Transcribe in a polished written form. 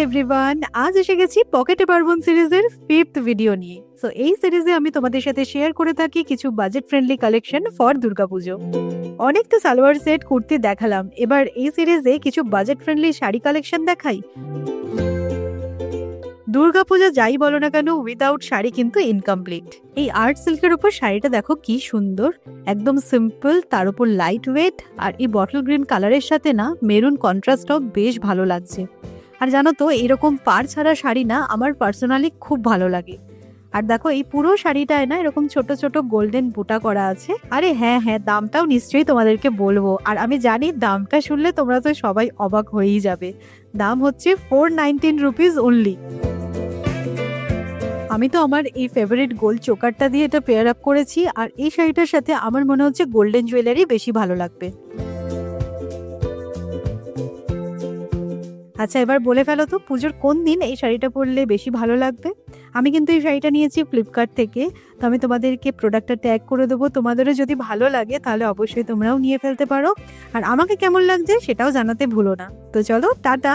Everyone, আজ এসে গেছি পকেটে পার্বণ সিরিজের 5th ভিডিও নিয়ে। সো এই সিরিজে আমি তোমাদের সাথে শেয়ার করে থাকি কিছু budget friendly collection for Durga Puja. অনেক তো সালোয়ার সেট কুর্তি দেখালাম, এবার এই সিরিজে কিছু বাজেট ফ্রেন্ডলি শাড়ি কালেকশন দেখাই। দুর্গাপূজা যাই বলো না কেন, উইদাউট শাড়ি কিন্তু ইনকমপ্লিট। এই আর্ট সিল্কের উপর শাড়িটা দেখো কি সুন্দর, একদম সিম্পল, তার উপর লাইট ওয়েট, আর এই বটল গ্রিন কালারের সাথে না মেরুন কন্ট্রাস্টটাও বেশ ভালো লাগছে। আর জানো তো, এরকম পাড় ছাড়া শাড়ি না আমার পার্সোনালি খুব ভালো লাগে। আর দেখো এই পুরো শাড়িটায় না এরকম ছোট ছোট গোল্ডেন বুটা করা আছে। আরে হ্যাঁ হ্যাঁ, দামটাও নিশ্চয়ই তোমাদেরকে বলবো, আর আমি জানি দামটা শুনলে তোমরা তো সবাই অবাক হয়েই যাবে। দাম হচ্ছে 419 রুপিস অনলি। আমি তো আমার এই ফেভারিট গোল্ড চোকারটা দিয়ে এটা পেয়ার আপ করেছি, আর এই শাড়িটার সাথে আমার মনে হচ্ছে গোল্ডেন জুয়েলারি বেশি ভালো লাগবে। আচ্ছা, এবার বলে ফেলো তো পুজোর কোন দিন এই শাড়িটা পরলে বেশি ভালো লাগবে। আমি কিন্তু এই শাড়িটা নিয়েছি ফ্লিপকার্ট থেকে, তো আমি তোমাদেরকে প্রোডাক্টটা ট্যাগ করে দেবো। তোমাদেরও যদি ভালো লাগে তাহলে অবশ্যই তোমরাও নিয়ে ফেলতে পারো, আর আমাকে কেমন লাগছে সেটাও জানাতে ভুলো না। তো চলো, টাটা।